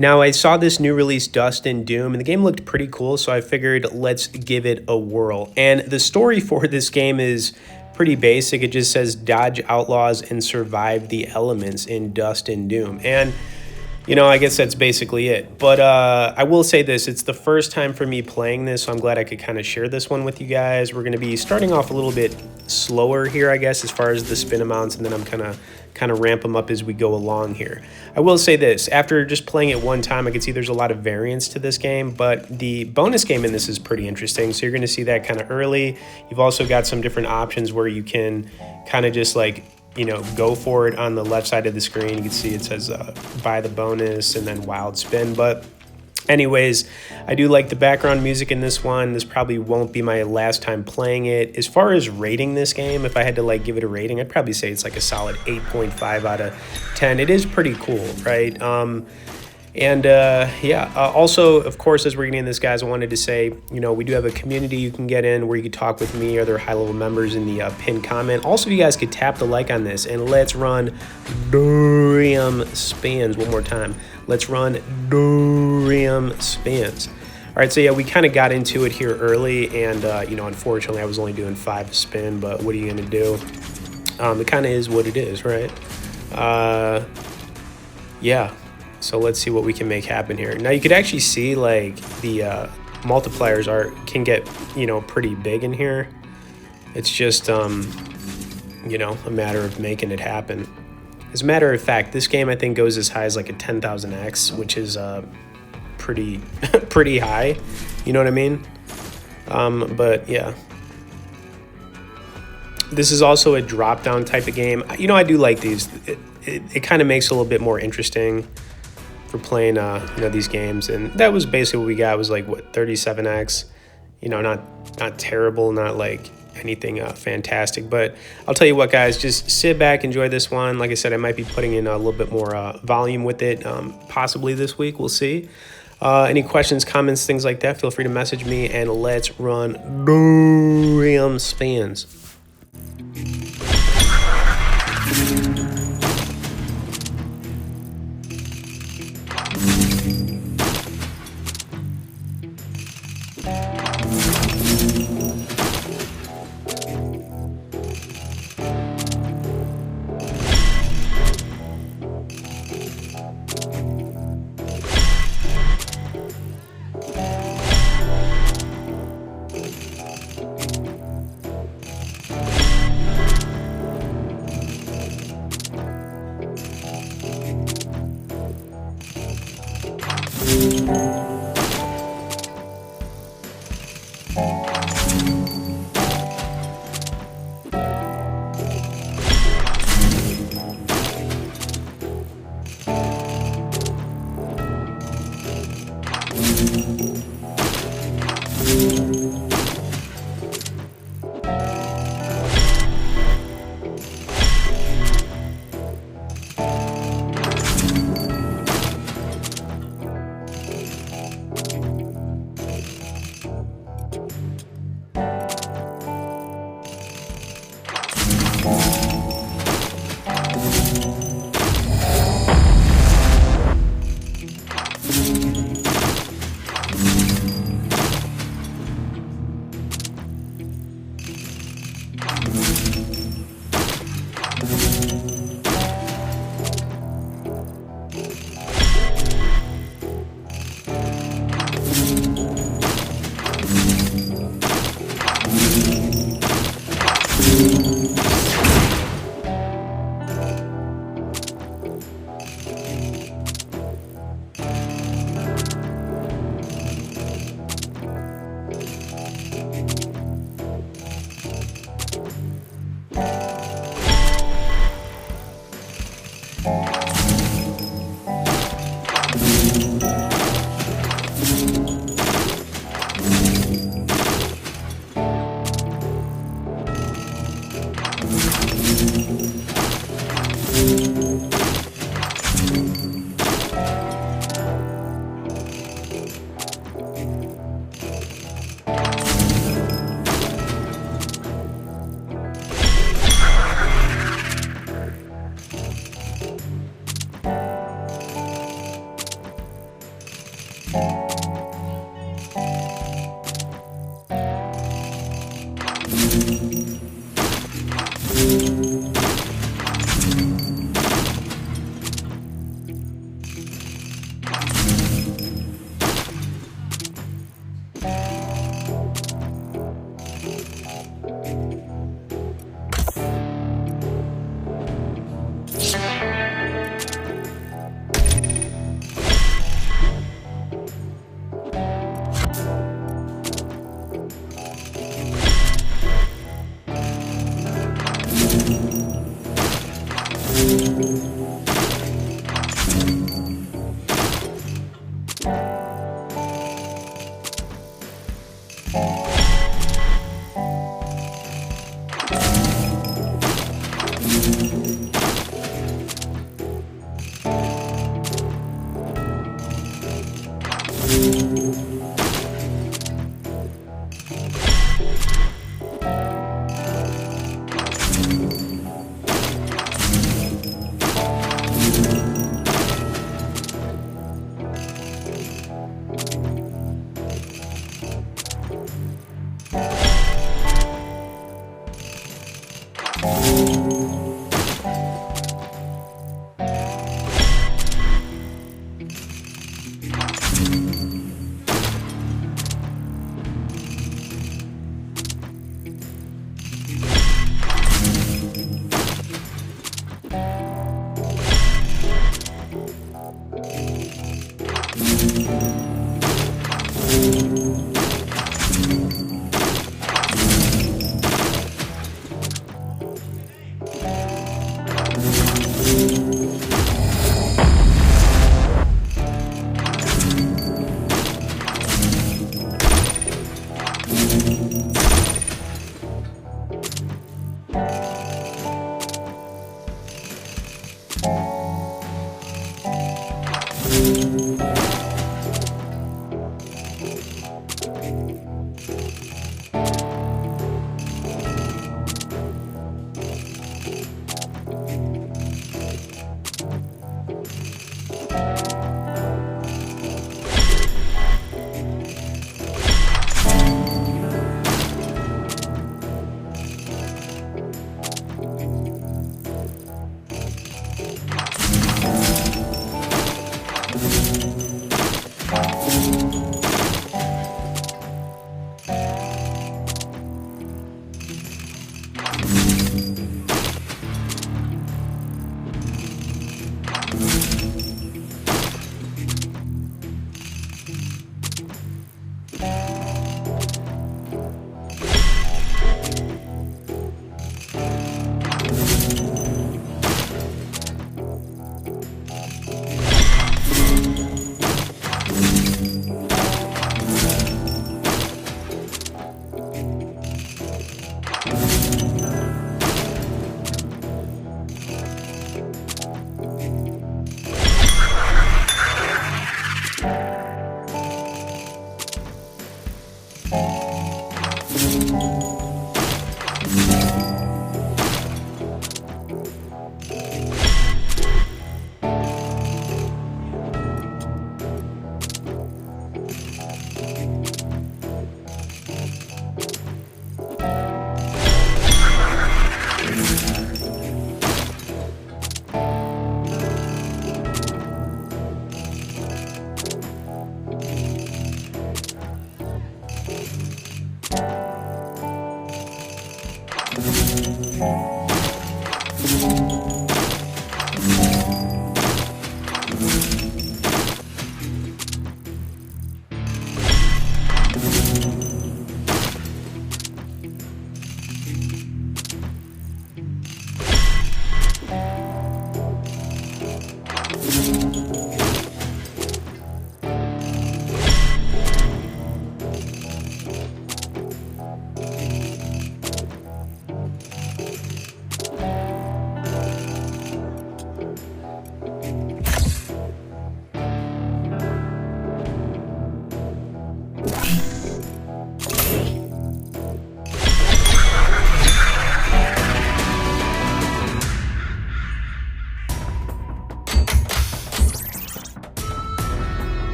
Now, I saw this new release, Dust and Doom, and the game looked pretty cool, so I figured let's give it a whirl. And the story for this game is pretty basic. It just says dodge outlaws and survive the elements in Dust and Doom. And you know, I guess that's basically it. But I will say this, it's the first time for me playing this, so I'm glad I could kind of share this one with you guys. We're going to be starting off a little bit slower here, I guess, as far as the spin amounts, and then I'm kind of ramp them up as we go along here. I will say this, after just playing it one time, I can see there's a lot of variance to this game, but the bonus game in this is pretty interesting, so you're going to see that kind of early. You've also got some different options where you can kind of just like, you know, go for it on the left side of the screen. You can see it says buy the bonus and then wild spin. But anyways, I do like the background music in this one. This probably won't be my last time playing it. As far as rating this game, if I had to like give it a rating, I'd probably say it's like a solid 8.5 out of 10. It is pretty cool, right? Also, of course, as we're getting in this, guys, I wanted to say, you know, we do have a community you can get in where you can talk with me or other high-level members in the pinned comment. Also, you guys could tap the like on this, and let's run Durium spins one more time. Let's run Durium spins. All right, so yeah, we kind of got into it here early, and, you know, unfortunately, I was only doing 5 a spin, but what are you going to do? It kind of is what it is, right? Yeah. So let's see what we can make happen here. Now you could actually see like the multipliers can get, you know, pretty big in here. It's just, you know, a matter of making it happen. As a matter of fact, this game I think goes as high as like a 10,000x, which is pretty pretty high. You know what I mean? But yeah. This is also a drop-down type of game. You know, I do like these. It kind of makes it a little bit more interesting for playing, you know, these games. And that was basically what we got, was like, what, 37x? You know, not terrible, not like anything fantastic. But I'll tell you what, guys, just sit back, enjoy this one. Like I said, I might be putting in a little bit more volume with it, possibly this week. We'll see. Any questions, comments, things like that, feel free to message me, and let's run Durium spins.